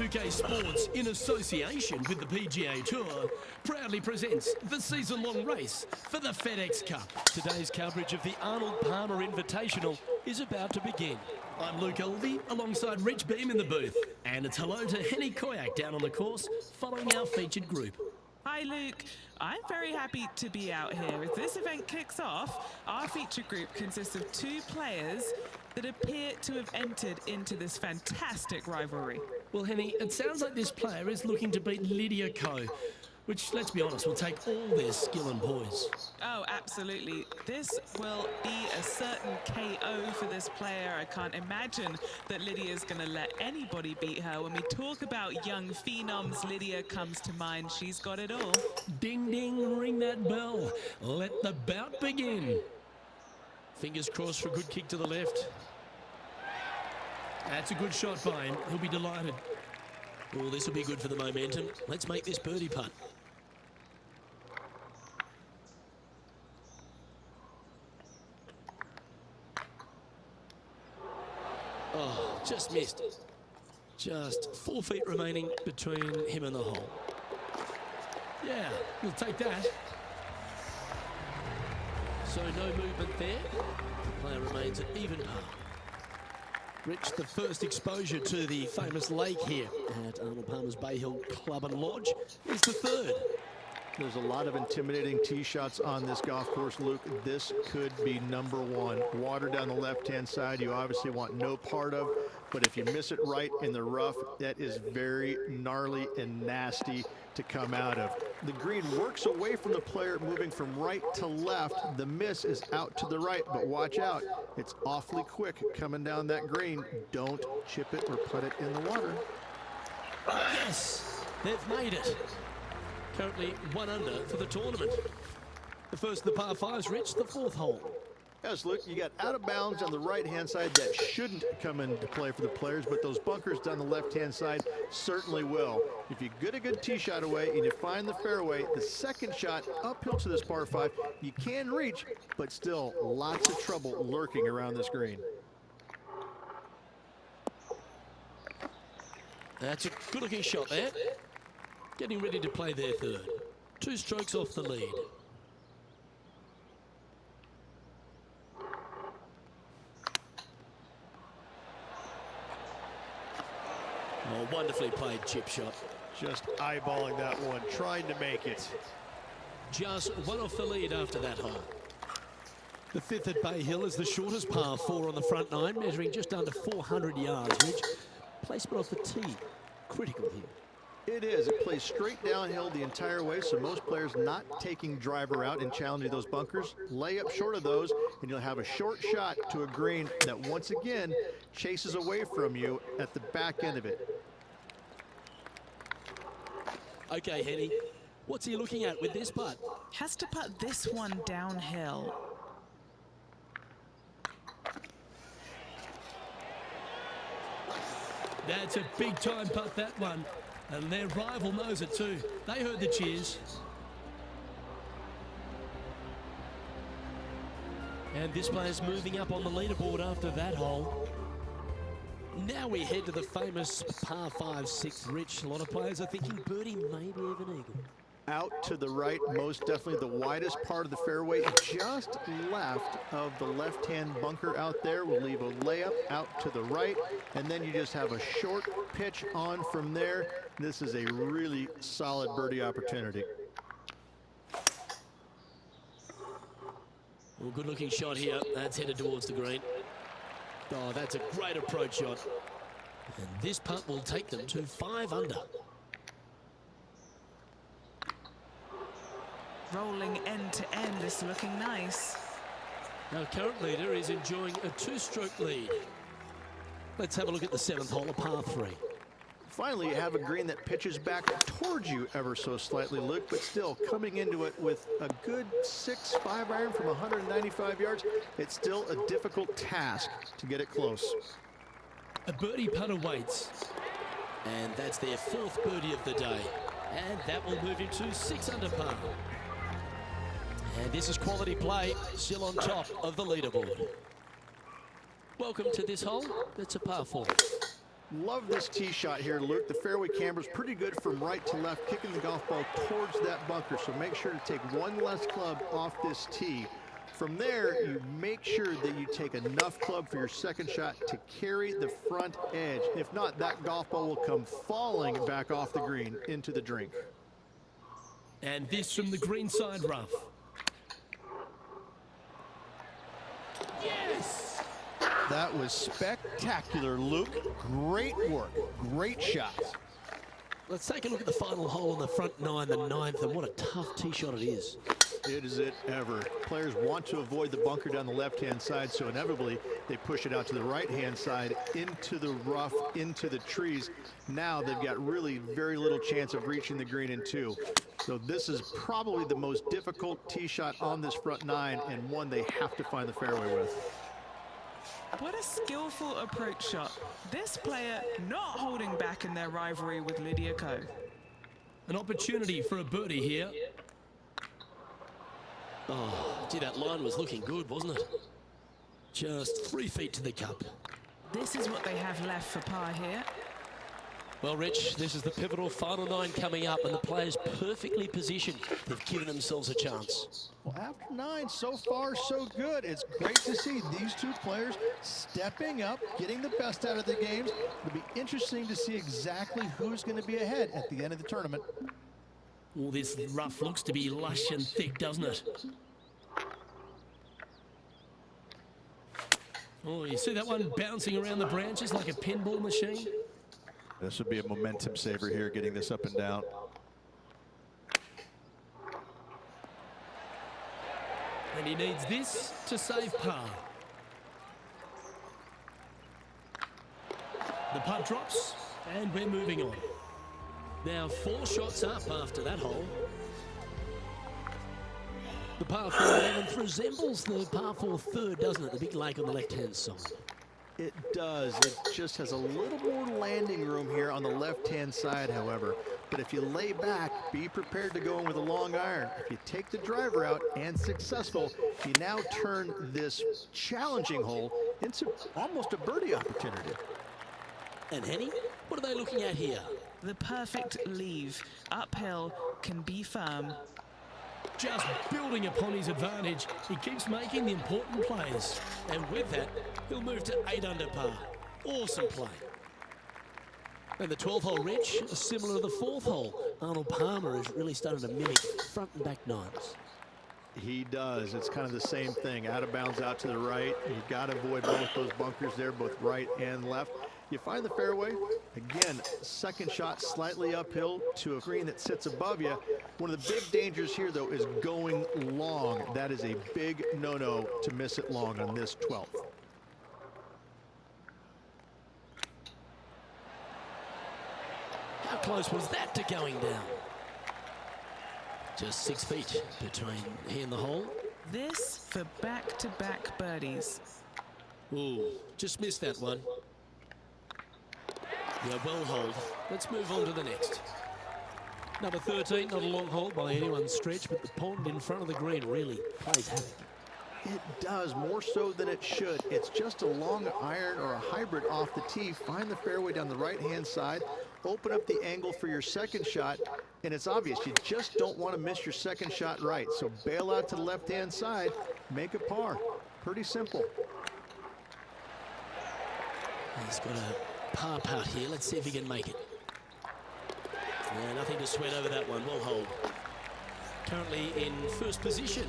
2K Sports, in association with the PGA Tour, proudly presents the season-long race for the FedEx Cup. Today's coverage of the Arnold Palmer Invitational is about to begin. I'm Luke Elvey, alongside Rich Beam in the booth. And it's hello to Henny Koyak down on the course, following our featured group. Hi Luke, I'm very happy to be out here. As this event kicks off, our feature group consists of 2 players that appear to have entered into this fantastic rivalry. Well, Henny, it sounds like this player is looking to beat Lydia Ko, which, let's be honest, will take all their skill and poise. Oh, absolutely. This will be a certain KO for this player. I can't imagine that Lydia's going to let anybody beat her. When we talk about young phenoms, Lydia comes to mind. She's got it all. Ding, ding, ring that bell. Let the bout begin. Fingers crossed for a good kick to the left. That's a good shot by him. He'll be delighted. Oh, this will be good for the momentum. Let's make this birdie putt. Oh, just missed. Just 4 feet remaining between him and the hole. Yeah, we'll take that. So no movement there. The player remains at even par. Rich, the first exposure to the famous lake here at Arnold Palmer's Bay Hill Club and Lodge is the third. There's a lot of intimidating tee shots on this golf course, Luke. This could be #1. Water down the left-hand side, you obviously want no part of, but if you miss it right in the rough, that is very gnarly and nasty to come out of. The green works away from the player, moving from right to left. The miss is out to the right, but watch out. It's awfully quick coming down that green. Don't chip it or put it in the water. Yes, they've made it. Currently 1 under for the tournament. The first of the par 5s, Rich, the 4th hole. Yes, look, you got out of bounds on the right-hand side that shouldn't come into play for the players, but those bunkers down the left-hand side certainly will. If you get a good tee shot away and you find the fairway, the second shot uphill to this par 5, you can reach, but still lots of trouble lurking around this green. That's a good-looking shot there. Getting ready to play their third. 2 strokes off the lead. Oh, wonderfully played chip shot. Just eyeballing that one, trying to make it. Just 1 off the lead after that hole. The 5th at Bay Hill is the shortest par 4 on the front 9, measuring just under 400 yards. Rich, placement off the tee, critical here. It is. It plays straight downhill the entire way, so most players not taking driver out and challenging those bunkers. Lay up short of those, and you'll have a short shot to a green that once again chases away from you at the back end of it. Okay, Henny, what's he looking at with this putt? Has to putt this one downhill. That's a big-time putt, that one. And their rival knows it too. They heard the cheers. And this player's moving up on the leaderboard after that hole. Now we head to the famous par 5 6th, Rich. A lot of players are thinking birdie, maybe even eagle. Out to the right, most definitely the widest part of the fairway, just left of the left-hand bunker out there. We'll leave a layup out to the right, and then you just have a short pitch on from there. This is a really solid birdie opportunity. Well, good-looking shot here. That's headed towards the green. Oh, that's a great approach shot. And this putt will take them to 5 under. Rolling end to end, this looking nice. Our current leader is enjoying a 2-stroke lead. Let's have a look at the 7th hole, a par 3. Finally, you have a green that pitches back towards you ever so slightly, Luke, but still coming into it with a good 6-5 iron from 195 yards. It's still a difficult task to get it close. A birdie putt awaits. And that's their 4th birdie of the day. And that will move him to 6 under par. And this is quality play, still on top of the leaderboard. Welcome to this hole. It's a par 4. Love this tee shot here, Luke. The fairway camber's pretty good from right to left, kicking the golf ball towards that bunker. So make sure to take one less club off this tee. From there, you make sure that you take enough club for your second shot to carry the front edge. If not, that golf ball will come falling back off the green into the drink. And this from the greenside rough. Yes! That was spectacular, Luke. Great work. Great shot. Let's take a look at the final hole on the front nine, the ninth, and what a tough tee shot it is. It is it ever. Players want to avoid the bunker down the left-hand side, so inevitably they push it out to the right-hand side, into the rough, into the trees. Now they've got really very little chance of reaching the green in two. So this is probably the most difficult tee shot on this front nine, and one they have to find the fairway with. What a skillful approach shot. This player not holding back in their rivalry with Lydia Ko. An opportunity for a birdie here. Oh, gee, that line was looking good, wasn't it? Just 3 feet to the cup. This is what they have left for par here. Well, Rich, this is the pivotal final nine coming up, and the players perfectly positioned. They've given themselves a chance. Well, after nine, so far, so good. It's great to see these two players stepping up, getting the best out of the games. It'll be interesting to see exactly who's going to be ahead at the end of the tournament. Well, this rough looks to be lush and thick, doesn't it? Oh, you see that one bouncing around the branches like a pinball machine? This would be a momentum saver here, getting this up and down. And he needs this to save par. The putt drops, and we're moving on. Now 4 shots up after that hole. The par 4 11th resembles the par 4 third, doesn't it? The big lake on the left-hand side. It does. It just has a little more landing room here on the left-hand side, however. But if you lay back, be prepared to go in with a long iron. If you take the driver out and successful, you now turn this challenging hole into almost a birdie opportunity. And Henny, what are they looking at here? The perfect leave. Uphill, can be firm. Just building upon his advantage, he keeps making the important plays. And with that, he'll move to 8 under par. Awesome play. And the 12th hole, Rich, similar to the 4th hole. Arnold Palmer is really starting to mimic front and back nines. He does. It's kind of the same thing. Out of bounds, out to the right. You've got to avoid both those bunkers there, both right and left. You find the fairway. Again, second shot slightly uphill to a green that sits above you. One of the big dangers here, though, is going long. That is a big no-no to miss it long on this 12th. How close was that to going down? Just 6 feet between he and the hole. This for back-to-back birdies. Ooh, just missed that one. Yeah, well hold. Let's move on to the next. Number 13, not a long hole by anyone's stretch, but the pond in front of the green really plays havoc. It does, more so than it should. It's just a long iron or a hybrid off the tee. Find the fairway down the right-hand side. Open up the angle for your second shot, and it's obvious you just don't want to miss your second shot right. So bail out to the left-hand side, make a par. Pretty simple. He's got a par putt here. Let's see if he can make it. Yeah, nothing to sweat over that one. Well hold. Currently in first position.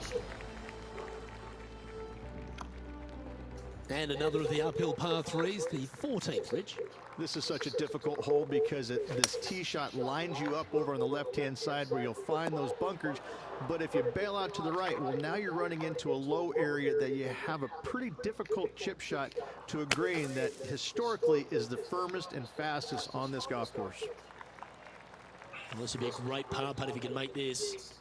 And another of the uphill par threes, the 14th, Rich. This is such a difficult hole because this tee shot lines you up over on the left-hand side where you'll find those bunkers. But if you bail out to the right, well, now you're running into a low area that you have a pretty difficult chip shot to a green that historically is the firmest and fastest on this golf course. Well, this would be a great par putt if you can make this.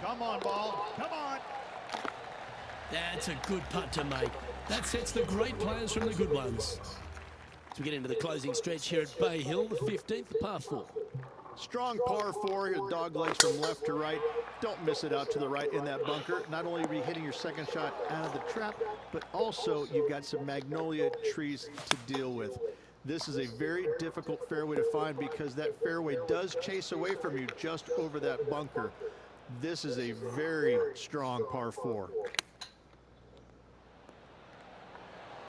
Come on, ball. Come on. That's a good putt to make. That sets the great players from the good ones. As we get into the closing stretch here at Bay Hill, the 15th, par 4. Strong par 4, your dog legs from left to right. Don't miss it out to the right in that bunker. Not only are you hitting your second shot out of the trap, but also you've got some magnolia trees to deal with. This is a very difficult fairway to find because that fairway does chase away from you just over that bunker. This is a very strong par 4.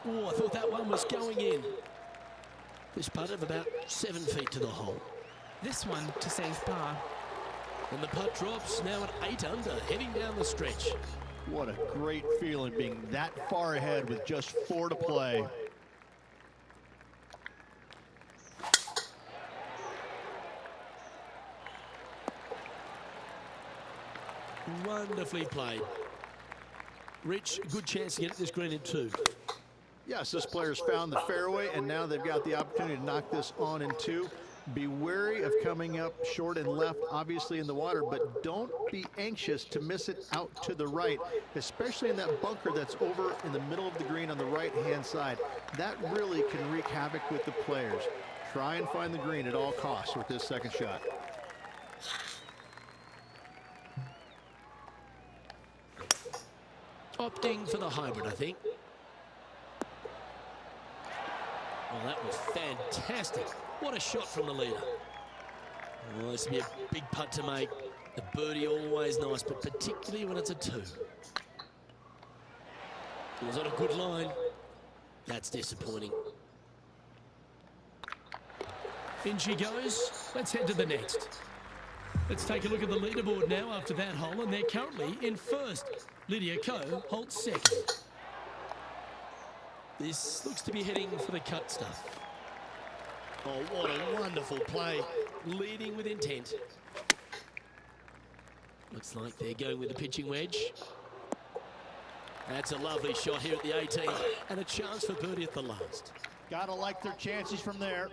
Oh, I thought that one was going in. This putt of about 7 feet to the hole. This one to save par. And the putt drops now at 8 under, heading down the stretch. What a great feeling being that far ahead with just 4 to play. Wonderfully played. Rich, good chance to get this green in 2. Yes, this player's found the fairway, and now they've got the opportunity to knock this on in 2. Be wary of coming up short and left, obviously in the water, but don't be anxious to miss it out to the right, especially in that bunker that's over in the middle of the green on the right-hand side. That really can wreak havoc with the players. Try and find the green at all costs with this second shot. Opting for the hybrid, I think. Well, that was fantastic. What a shot from the leader. Well, this will be a big putt to make. A birdie always nice, but particularly when it's a 2. It was on a good line. That's disappointing. In she goes. Let's head to the next. Let's take a look at the leaderboard now after that hole, and they're currently in first. Lydia Ko holds second. This looks to be heading for the cut stuff. Oh, what a wonderful play. Leading with intent. Looks like they're going with the pitching wedge. That's a lovely shot here at the 18, and a chance for birdie at the last. Gotta like their chances from there.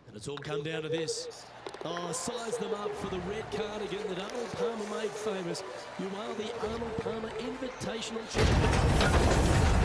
And it's all come down to this. Oh, size them up for the red cardigan that Arnold Palmer made famous. You are the Arnold Palmer Invitational Champion.